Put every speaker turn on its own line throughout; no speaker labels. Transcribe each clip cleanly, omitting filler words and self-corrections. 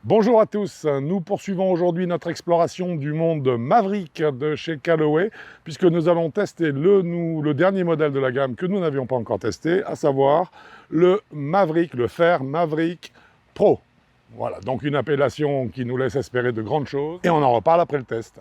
Bonjour à tous, nous poursuivons aujourd'hui notre exploration du monde Maverick de chez Callaway, puisque nous allons tester le dernier modèle de la gamme que nous n'avions pas encore testé, à savoir le Maverick, le Fair Maverick Pro. Voilà, donc une appellation qui nous laisse espérer de grandes choses, et on en reparle après le test.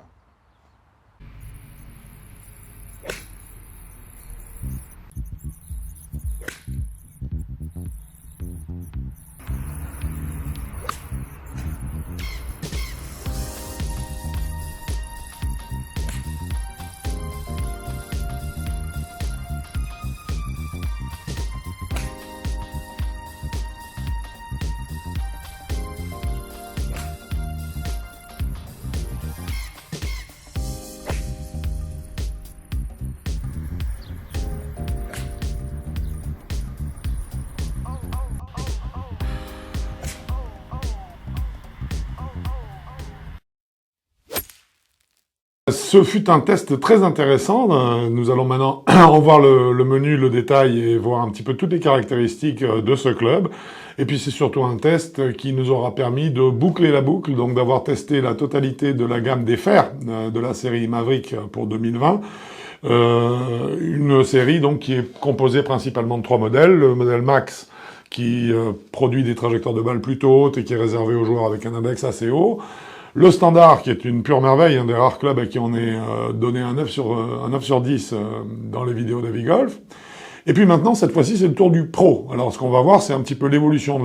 Ce fut un test très intéressant. Nous allons maintenant revoir le menu, le détail et voir un petit peu toutes les caractéristiques de ce club. Et puis c'est surtout un test qui nous aura permis de boucler la boucle, donc d'avoir testé la totalité de la gamme des fers de la série Maverick pour 2020. Une série donc qui est composée principalement de 3 modèles. Le modèle Max qui produit des trajectoires de balles plutôt hautes et qui est réservé aux joueurs avec un index assez haut. Le standard, qui est une pure merveille, un des rares clubs à qui on est donné un 9 sur 10 dans les vidéos d'Heavy Golf. Et puis maintenant, cette fois-ci, c'est le tour du pro. Alors, ce qu'on va voir, c'est un petit peu l'évolution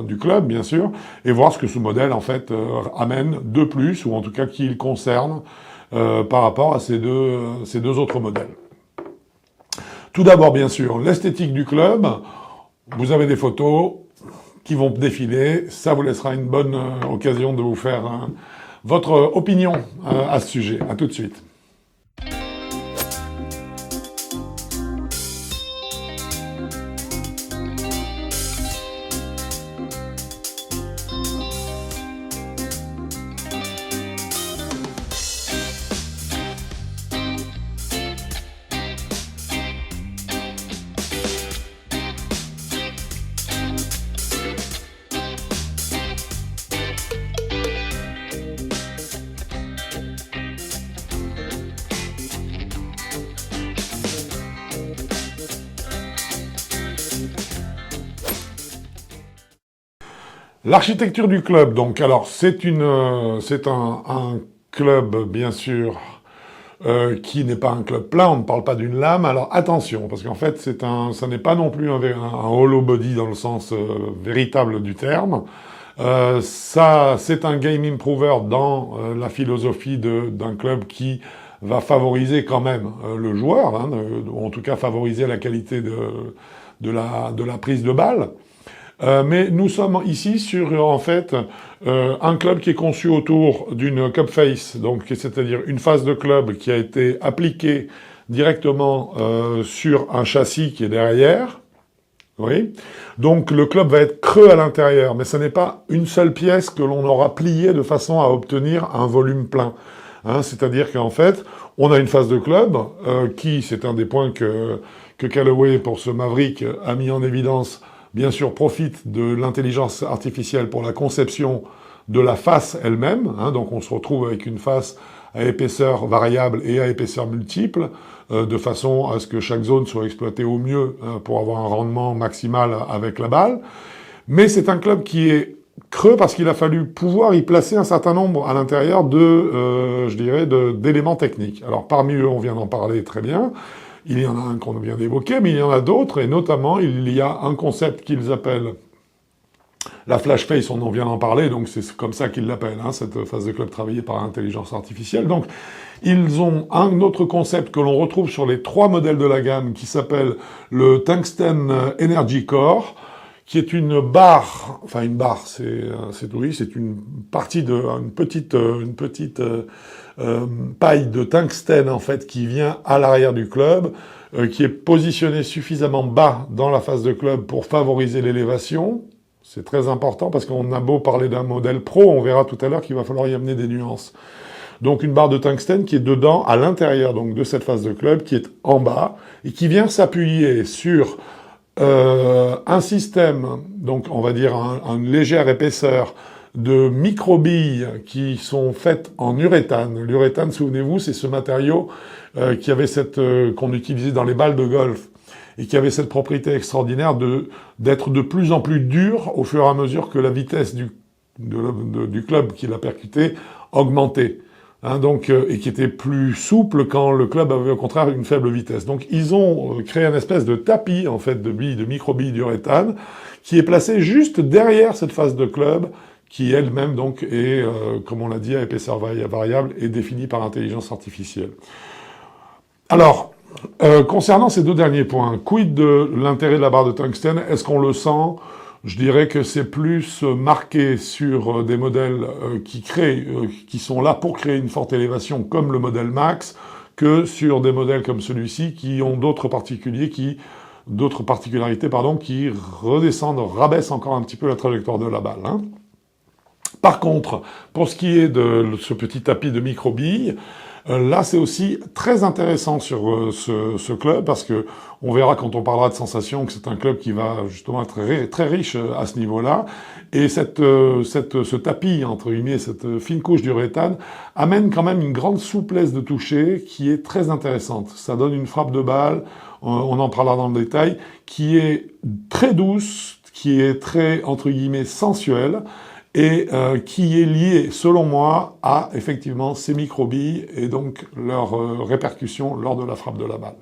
du club, bien sûr, et voir ce que ce modèle, en fait, amène de plus, ou en tout cas qui il concerne par rapport à ces deux autres modèles. Tout d'abord, bien sûr, l'esthétique du club. Vous avez des photos qui vont défiler. Ça vous laissera une bonne occasion de vous faire votre opinion à ce sujet. À tout de suite. L'architecture du club, donc, alors, c'est un club, bien sûr, qui n'est pas un club plat, on ne parle pas d'une lame, alors attention, parce qu'en fait, ça n'est pas non plus un hollow body dans le sens véritable du terme. C'est un game improver dans la philosophie d'un club qui va favoriser quand même le joueur, hein, ou en tout cas favoriser la qualité de la prise de balle. Mais nous sommes ici sur, en fait, un club qui est conçu autour d'une cup face, donc c'est-à-dire une face de club qui a été appliquée directement sur un châssis qui est derrière. Oui. Donc le club va être creux à l'intérieur, mais ce n'est pas une seule pièce que l'on aura pliée de façon à obtenir un volume plein. Hein, c'est-à-dire qu'en fait, on a une face de club qui, c'est un des points que Callaway, pour ce Maverick, a mis en évidence, bien sûr, profite de l'intelligence artificielle pour la conception de la face elle-même. Hein, donc on se retrouve avec une face à épaisseur variable et à épaisseur multiple, de façon à ce que chaque zone soit exploitée au mieux pour avoir un rendement maximal avec la balle. Mais c'est un club qui est creux parce qu'il a fallu pouvoir y placer un certain nombre à l'intérieur d'éléments techniques. Alors parmi eux, on vient d'en parler très bien. Il y en a un qu'on vient d'évoquer, mais il y en a d'autres, et notamment, il y a un concept qu'ils appellent la flash face, on en vient d'en parler, donc c'est comme ça qu'ils l'appellent, hein, cette phase de club travaillée par l'intelligence artificielle. Donc, ils ont un autre concept que l'on retrouve sur les 3 modèles de la gamme, qui s'appelle le Tungsten Energy Core, qui est une barre, enfin une barre, c'est une partie une petite paille de tungstène en fait qui vient à l'arrière du club, qui est positionnée suffisamment bas dans la face de club pour favoriser l'élévation. C'est très important parce qu'on a beau parler d'un modèle pro, on verra tout à l'heure qu'il va falloir y amener des nuances. Donc une barre de tungstène qui est dedans, à l'intérieur donc de cette face de club, qui est en bas et qui vient s'appuyer sur un système, donc on va dire une légère épaisseur de microbilles qui sont faites en uréthane. L'uréthane, souvenez-vous, c'est ce matériau qu'on utilisait dans les balles de golf et qui avait cette propriété extraordinaire d'être de plus en plus dur au fur et à mesure que la vitesse du club qui l'a percuté augmentait. Et qui était plus souple quand le club avait au contraire une faible vitesse. Donc ils ont créé une espèce de tapis en fait de microbilles d'uréthane qui est placé juste derrière cette face de club qui elle-même donc est, comme on l'a dit, à épaisseur variable et définie par intelligence artificielle. Alors, concernant ces deux derniers points, quid de l'intérêt de la barre de tungstène? Est-ce qu'on le sent? Je dirais que c'est plus marqué sur des modèles qui sont là pour créer une forte élévation, comme le modèle Max, que sur des modèles comme celui-ci qui ont d'autres particularités, qui rabaissent encore un petit peu la trajectoire de la balle. Par contre, pour ce qui est de ce petit tapis de microbilles, là, c'est aussi très intéressant sur ce club parce que on verra quand on parlera de sensations que c'est un club qui va justement être très riche à ce niveau-là. Et ce tapis, entre guillemets, cette fine couche d'uréthane, amène quand même une grande souplesse de toucher qui est très intéressante. Ça donne une frappe de balle, on en parlera dans le détail, qui est très douce, qui est très, entre guillemets, sensuelle, et qui est lié, selon moi, à effectivement ces microbilles et donc leur répercussion lors de la frappe de la balle.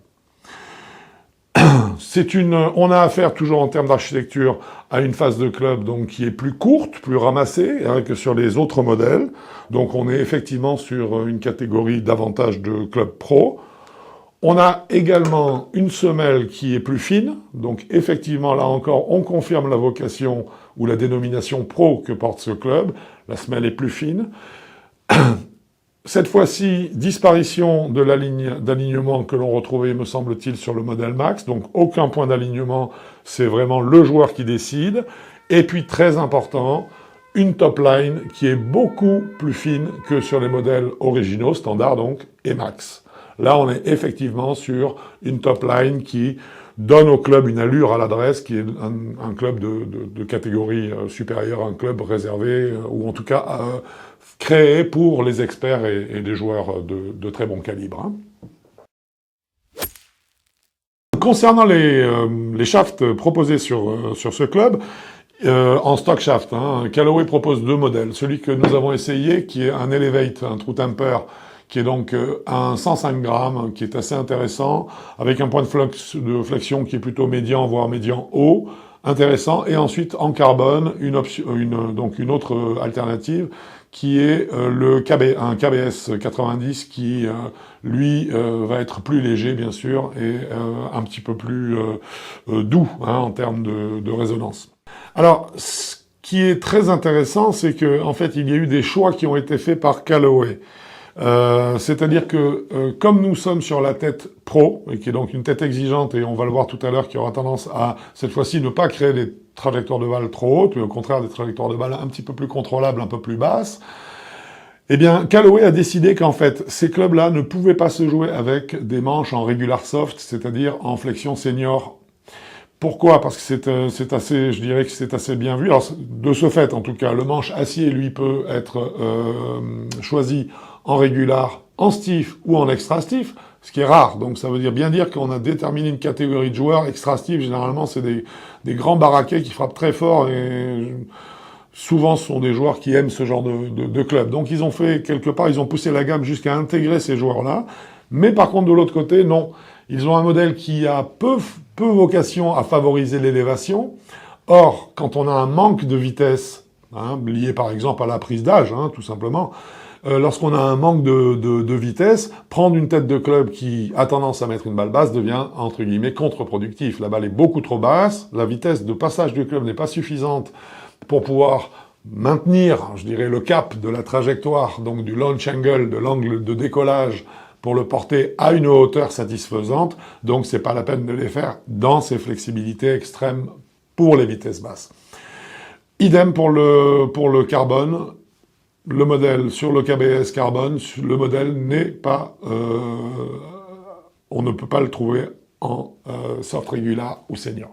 On a affaire toujours en termes d'architecture à une phase de club donc qui est plus courte, plus ramassée que sur les autres modèles. Donc on est effectivement sur une catégorie davantage de club pro. On a également une semelle qui est plus fine, donc effectivement là encore on confirme la vocation ou la dénomination pro que porte ce club, la semelle est plus fine. Cette fois-ci, disparition de la ligne d'alignement que l'on retrouvait, me semble-t-il, sur le modèle Max, donc aucun point d'alignement, c'est vraiment le joueur qui décide. Et puis très important, une top line qui est beaucoup plus fine que sur les modèles originaux, standard donc, et Max. Là, on est effectivement sur une top line qui donne au club une allure à l'adresse, qui est un club de catégorie supérieure, un club réservé, ou en tout cas créé pour les experts et les joueurs de très bon calibre. Concernant les shafts proposés sur ce club, en stock shaft, Callaway propose deux modèles. Celui que nous avons essayé, qui est un Elevate, un True Temper, qui est donc un 105 grammes, qui est assez intéressant, avec un point de flexion qui est plutôt médian, voire médian haut, intéressant, et ensuite en carbone, une autre alternative, qui est un KBS 90, qui lui va être plus léger bien sûr, et un petit peu plus doux en termes de résonance. Alors, ce qui est très intéressant, c'est que en fait, il y a eu des choix qui ont été faits par Callaway. C'est-à-dire que comme nous sommes sur la tête pro, et qui est donc une tête exigeante, et on va le voir tout à l'heure, qui aura tendance à, cette fois-ci, ne pas créer des trajectoires de balle trop hautes, mais au contraire des trajectoires de balle un petit peu plus contrôlables, un peu plus basses, eh bien, Callaway a décidé qu'en fait, ces clubs-là ne pouvaient pas se jouer avec des manches en regular soft, c'est-à-dire en flexion senior. Pourquoi? Parce que c'est assez, je dirais que c'est assez bien vu. Alors, de ce fait, en tout cas, le manche acier, lui, peut être choisi en régular, en stiff ou en extra stiff, ce qui est rare. Donc ça veut bien dire qu'on a déterminé une catégorie de joueurs. Extra stiff, généralement, c'est des grands baraquets qui frappent très fort et souvent ce sont des joueurs qui aiment ce genre de club. Donc ils ont fait, quelque part, ils ont poussé la gamme jusqu'à intégrer ces joueurs-là. Mais par contre, de l'autre côté, non. Ils ont un modèle qui a peu vocation à favoriser l'élévation. Or, quand on a un manque de vitesse, lié par exemple à la prise d'âge, tout simplement, lorsqu'on a un manque de vitesse, prendre une tête de club qui a tendance à mettre une balle basse devient, entre guillemets, contre-productif. La balle est beaucoup trop basse, la vitesse de passage du club n'est pas suffisante pour pouvoir maintenir, je dirais, le cap de la trajectoire, donc du launch angle, de l'angle de décollage, pour le porter à une hauteur satisfaisante, donc c'est pas la peine de les faire dans ces flexibilités extrêmes pour les vitesses basses. Idem pour le carbone. Le modèle sur le KBS carbone, le modèle n'est pas... on ne peut pas le trouver en soft regular ou senior.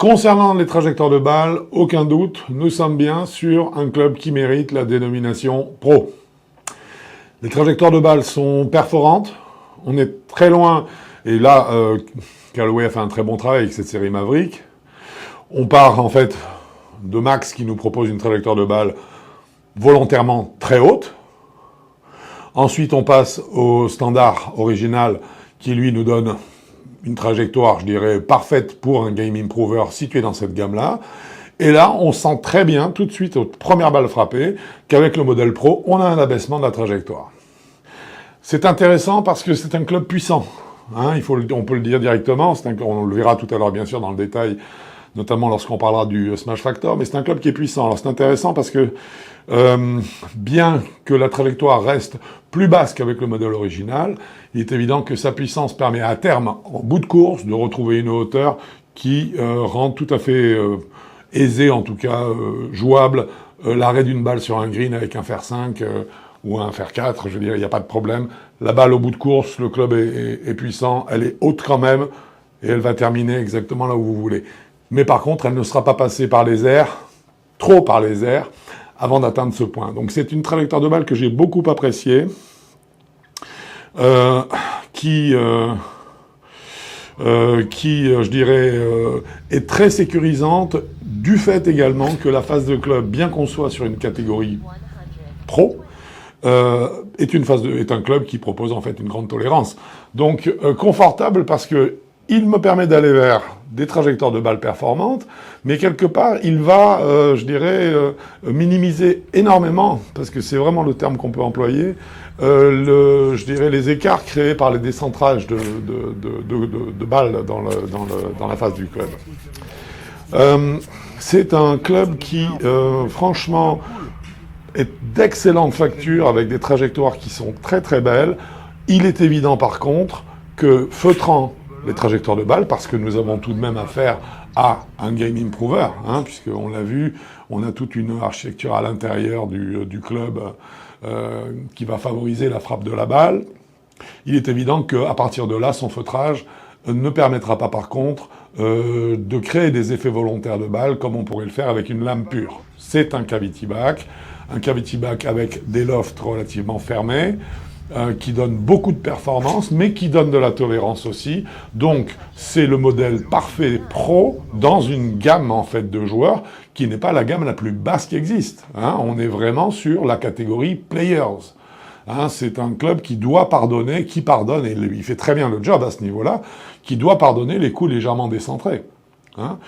Concernant les trajectoires de balles, aucun doute, nous sommes bien sur un club qui mérite la dénomination pro. Les trajectoires de balles sont perforantes, on est très loin, et là, Callaway a fait un très bon travail avec cette série Maverick. On part en fait de Max qui nous propose une trajectoire de balle volontairement très haute. Ensuite, on passe au standard original qui lui nous donne une trajectoire, je dirais, parfaite pour un game improver situé dans cette gamme-là. Et là, on sent très bien, tout de suite, aux premières balles frappées, qu'avec le modèle pro, on a un abaissement de la trajectoire. C'est intéressant parce que c'est un club puissant. Hein, on peut le dire directement, on le verra tout à l'heure, bien sûr, dans le détail, notamment lorsqu'on parlera du Smash Factor, mais c'est un club qui est puissant. Alors c'est intéressant parce que, bien que la trajectoire reste plus basse qu'avec le modèle original, il est évident que sa puissance permet à terme, en bout de course, de retrouver une hauteur qui rend tout à fait aisé, en tout cas jouable, l'arrêt d'une balle sur un green avec un fer 5 ou un fer 4, je veux dire, il n'y a pas de problème. La balle au bout de course, le club est puissant, elle est haute quand même, et elle va terminer exactement là où vous voulez. Mais par contre, elle ne sera pas passée par les airs, trop par les airs, avant d'atteindre ce point. Donc c'est une trajectoire de balle que j'ai beaucoup appréciée, qui, je dirais, est très sécurisante, du fait également que la phase de club, bien qu'on soit sur une catégorie pro, est un club qui propose en fait une grande tolérance. Donc confortable parce que il me permet d'aller vers des trajectoires de balles performantes, mais quelque part, il va, je dirais, minimiser énormément, parce que c'est vraiment le terme qu'on peut employer, je dirais, les écarts créés par les décentrages de balles dans la phase du club. C'est un club qui, franchement, est d'excellente facture, avec des trajectoires qui sont très très belles. Il est évident, par contre, que feutrant les trajectoires de balles, parce que nous avons tout de même affaire à un game improver, hein, puisqu'on l'a vu, on a toute une architecture à l'intérieur du club qui va favoriser la frappe de la balle. Il est évident qu'à partir de là, son feutrage ne permettra pas par contre de créer des effets volontaires de balle comme on pourrait le faire avec une lame pure. C'est un cavity back avec des lofts relativement fermés, qui donne beaucoup de performance, mais qui donne de la tolérance aussi. Donc, c'est le modèle parfait pro dans une gamme, en fait, de joueurs qui n'est pas la gamme la plus basse qui existe. Hein. On est vraiment sur la catégorie players. Hein, c'est un club qui doit pardonner, qui pardonne, et il fait très bien le job à ce niveau-là, qui doit pardonner les coups légèrement décentrés. Hein.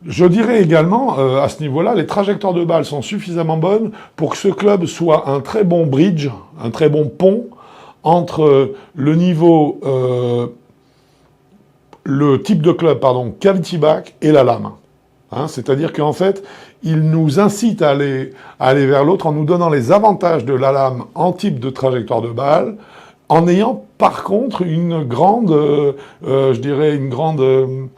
Je dirais également, à ce niveau-là, les trajectoires de balles sont suffisamment bonnes pour que ce club soit un très bon bridge, un très bon pont, entre le niveau, le type de club, pardon, cavity back et la lame. Hein, c'est-à-dire qu'en fait, il nous incite à aller vers l'autre en nous donnant les avantages de la lame en type de trajectoire de balle, en ayant par contre une grande, je dirais, une grande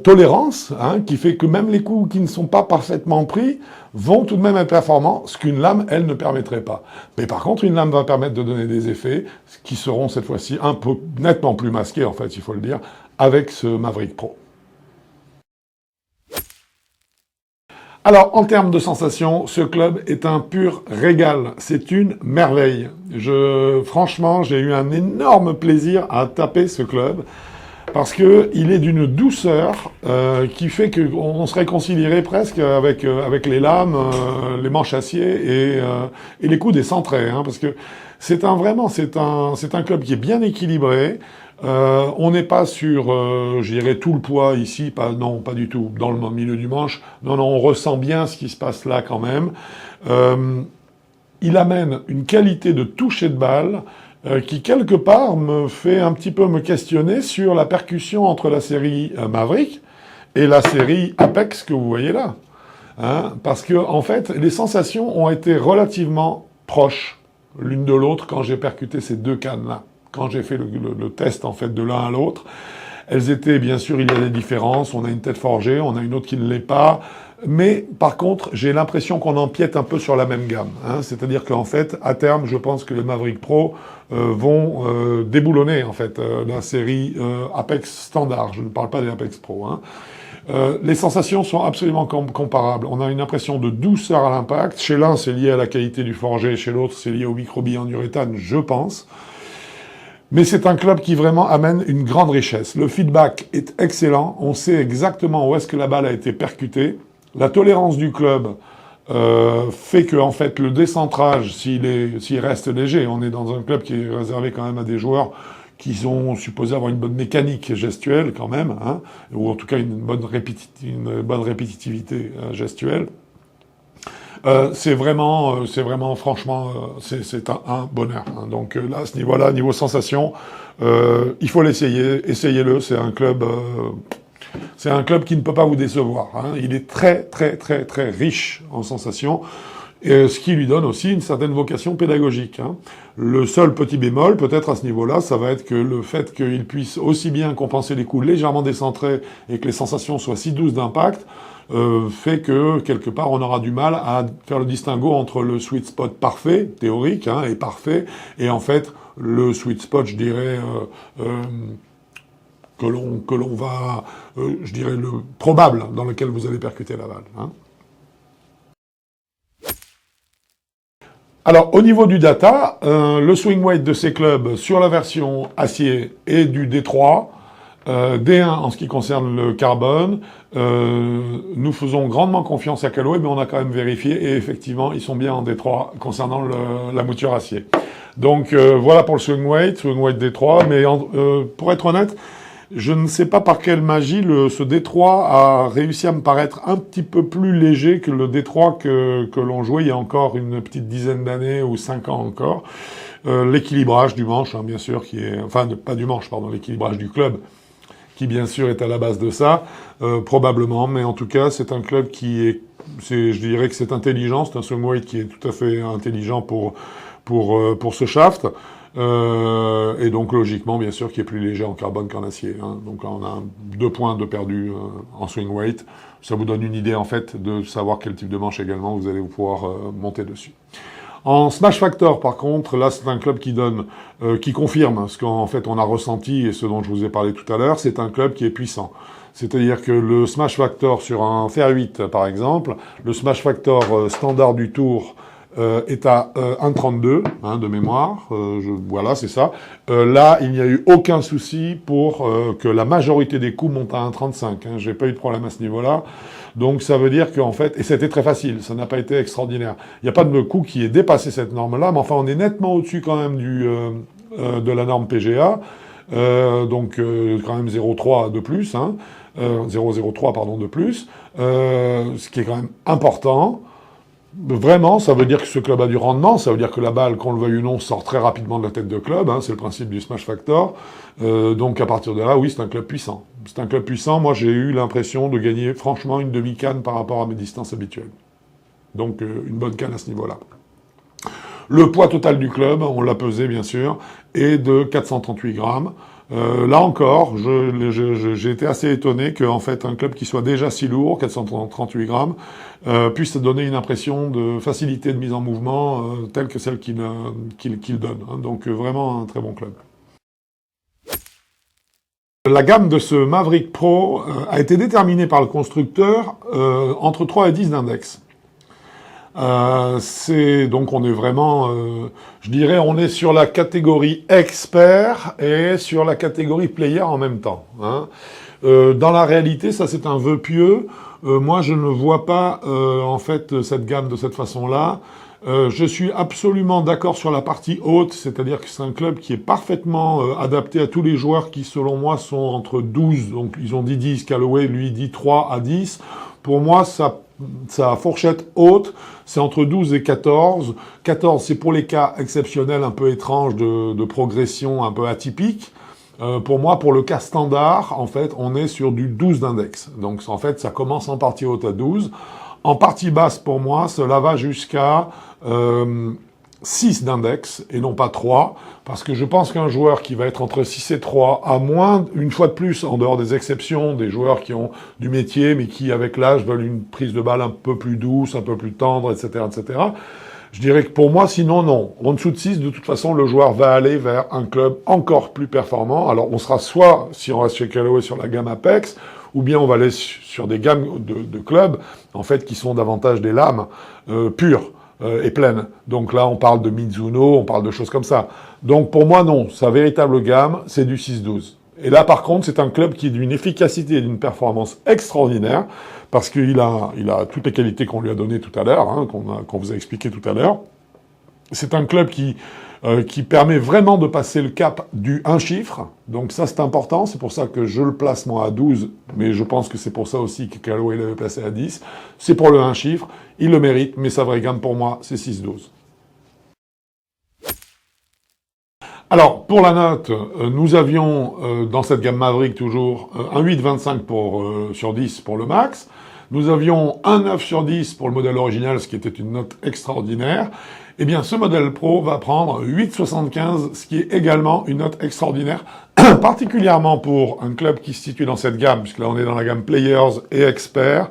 tolérance, hein, qui fait que même les coups qui ne sont pas parfaitement pris vont tout de même être performants, ce qu'une lame, elle, ne permettrait pas. Mais par contre, une lame va permettre de donner des effets qui seront cette fois-ci un peu nettement plus masqués, en fait, il faut le dire, avec ce Maverick Pro. Alors, en termes de sensations, ce club est un pur régal. C'est une merveille. Franchement, j'ai eu un énorme plaisir à taper ce club. Parce que il est d'une douceur qui fait qu'on se réconcilierait presque avec les lames, les manches acier et les coups décentrés, hein, parce que c'est un club qui est bien équilibré. On n'est pas sur, je dirais, tout le poids ici, non, pas du tout, dans le milieu du manche. Non, on ressent bien ce qui se passe là quand même. Il amène une qualité de toucher de balle qui, quelque part, me fait un petit peu me questionner sur la percussion entre la série Maverick et la série Apex que vous voyez là. Hein, parce que, en fait, les sensations ont été relativement proches l'une de l'autre quand j'ai percuté ces deux cannes-là. Quand j'ai fait le test, en fait, de l'un à l'autre, elles étaient, bien sûr, il y a des différences. On a une tête forgée, on a une autre qui ne l'est pas. Mais, par contre, j'ai l'impression qu'on empiète un peu sur la même gamme. Hein. C'est-à-dire qu'en fait, à terme, je pense que les Maverick Pro vont déboulonner, en fait, la série Apex standard. Je ne parle pas des Apex Pro. Hein. Les sensations sont absolument comparables. On a une impression de douceur à l'impact. Chez l'un, c'est lié à la qualité du forgé. Chez l'autre, c'est lié au microbilles en uréthane, je pense. Mais c'est un club qui vraiment amène une grande richesse. Le feedback est excellent. On sait exactement où est-ce que la balle a été percutée. La tolérance du club fait que, en fait, le décentrage, s'il reste léger, on est dans un club qui est réservé quand même à des joueurs qui sont supposés avoir une bonne mécanique gestuelle quand même, hein, ou en tout cas une bonne répétitivité gestuelle. C'est vraiment, franchement, c'est un bonheur. Hein. Donc là, à ce niveau-là, niveau sensation, il faut l'essayer, essayez-le. C'est un club qui ne peut pas vous décevoir. Hein. Il est très, très, très, très riche en sensations. Ce qui lui donne aussi une certaine vocation pédagogique. Hein. Le seul petit bémol, peut-être à ce niveau-là, ça va être que le fait qu'il puisse aussi bien compenser les coups légèrement décentrés et que les sensations soient si douces d'impact, fait que, quelque part, on aura du mal à faire le distinguo entre le sweet spot parfait, théorique, hein, et parfait, et en fait, le sweet spot, je dirais, que l'on va, je dirais, le probable dans lequel vous allez percuter la balle. Hein. Alors, au niveau du data, le swing weight de ces clubs sur la version acier est du D3, D1 en ce qui concerne le carbone. Nous faisons grandement confiance à Callaway, mais on a quand même vérifié, et effectivement, ils sont bien en D3 concernant la mouture acier. Donc, voilà pour le swing weight D3, mais pour être honnête, je ne sais pas par quelle magie ce D3 a réussi à me paraître un petit peu plus léger que le D3 que l'on jouait il y a encore une petite dizaine d'années ou 5 ans encore. L'équilibrage du manche, hein, bien sûr, qui est... Enfin, pas du manche, pardon, l'équilibrage du club, qui bien sûr est à la base de ça, probablement, mais en tout cas, c'est un club qui est... je dirais que c'est intelligent, c'est un swing weight qui est tout à fait intelligent pour ce shaft. Et donc logiquement, bien sûr, qui est plus léger en carbone qu'en acier. Hein. Donc on a 2 points de perdu en swing weight. Ça vous donne une idée en fait de savoir quel type de manche également vous allez pouvoir monter dessus. En smash factor, par contre, là c'est un club qui confirme ce qu'en fait on a ressenti et ce dont je vous ai parlé tout à l'heure. C'est un club qui est puissant. C'est-à-dire que le smash factor sur un fer 8, par exemple, le smash factor standard du tour est à 1,32 hein, de mémoire, voilà, c'est ça. Là, il n'y a eu aucun souci pour que la majorité des coups montent à 1,35. Hein, j'ai pas eu de problème à ce niveau-là. Donc ça veut dire qu'en fait, et c'était très facile, ça n'a pas été extraordinaire. Il n'y a pas de coup qui ait dépassé cette norme-là, mais enfin on est nettement au-dessus quand même de la norme PGA. Donc quand même 0,3 de plus, hein, 0,03 pardon de plus, ce qui est quand même important. Vraiment, ça veut dire que ce club a du rendement, ça veut dire que la balle, qu'on le veuille ou non, sort très rapidement de la tête de club, hein, c'est le principe du smash factor. Donc à partir de là, oui, c'est un club puissant. C'est un club puissant, moi j'ai eu l'impression de gagner franchement une demi-canne par rapport à mes distances habituelles. Donc une bonne canne à ce niveau-là. Le poids total du club, on l'a pesé bien sûr, est de 438 grammes. Là encore, j'ai été assez étonné qu'en fait un club qui soit déjà si lourd, 438 grammes, puisse donner une impression de facilité de mise en mouvement telle que celle qu'il donne. Hein. Donc vraiment un très bon club. La gamme de ce Maverick Pro a été déterminée par le constructeur entre 3 et 10 d'index. Donc on est vraiment, je dirais, on est sur la catégorie expert et sur la catégorie player en même temps. Hein. Dans la réalité, ça c'est un vœu pieux. Moi, je ne vois pas en fait cette gamme de cette façon-là. Je suis absolument d'accord sur la partie haute, c'est-à-dire que c'est un club qui est parfaitement adapté à tous les joueurs qui, selon moi, sont entre 12, donc ils ont dit 10, Callaway lui dit 3 à 10. Pour moi, sa fourchette haute, c'est entre 12 et 14. 14, c'est pour les cas exceptionnels un peu étranges de progression un peu atypique. Pour moi, pour le cas standard, en fait, on est sur du 12 d'index. Donc, en fait, ça commence en partie haute à 12. En partie basse, pour moi, cela va jusqu'à 6 d'index et non pas 3, parce que je pense qu'un joueur qui va être entre 6 et 3, à moins, une fois de plus, en dehors des exceptions, des joueurs qui ont du métier, mais qui, avec l'âge, veulent une prise de balle un peu plus douce, un peu plus tendre, etc., etc., Je dirais que pour moi, sinon, non. En dessous de 6, de toute façon, le joueur va aller vers un club encore plus performant. Alors, on sera soit, si on reste chez Callaway, sur la gamme Apex, ou bien on va aller sur des gammes de clubs, en fait, qui sont davantage des lames pures et pleines. Donc là, on parle de Mizuno, on parle de choses comme ça. Donc pour moi, non. Sa véritable gamme, c'est du 6-12. Et là, par contre, c'est un club qui est d'une efficacité et d'une performance extraordinaire, parce qu'il a toutes les qualités qu'on lui a données tout à l'heure, hein, qu'on vous a expliqué tout à l'heure. C'est un club qui permet vraiment de passer le cap du 1 chiffre. Donc ça, c'est important. C'est pour ça que je le place, moi, à 12. Mais je pense que c'est pour ça aussi que Callaway l'avait placé à 10. C'est pour le 1 chiffre. Il le mérite, mais sa vraie gamme, pour moi, c'est 6-12. Alors, pour la note, nous avions, dans cette gamme Maverick, toujours un 8,25 sur 10 pour le max. Nous avions un 9 sur 10 pour le modèle original, ce qui était une note extraordinaire. Eh bien, ce modèle Pro va prendre 8,75, ce qui est également une note extraordinaire, particulièrement pour un club qui se situe dans cette gamme, puisque là, on est dans la gamme Players et Experts.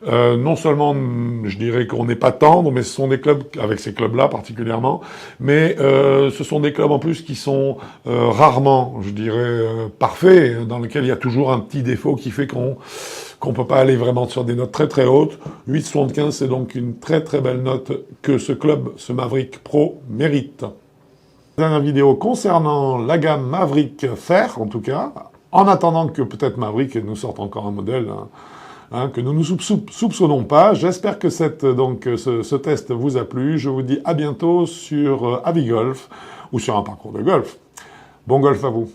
Non seulement, je dirais qu'on n'est pas tendre, mais ce sont des clubs, avec ces clubs-là particulièrement, mais ce sont des clubs en plus qui sont rarement, je dirais, parfaits, dans lesquels il y a toujours un petit défaut qui fait qu'on peut pas aller vraiment sur des notes très très hautes. 8,75, c'est donc une très très belle note que ce club, ce Maverick Pro, mérite. Dernière vidéo concernant la gamme Maverick Fer, en tout cas, en attendant que peut-être Maverick nous sorte encore un modèle, que nous ne soupçonnons pas. J'espère que ce test vous a plu. Je vous dis à bientôt sur Avigolf ou sur un parcours de golf. Bon golf à vous.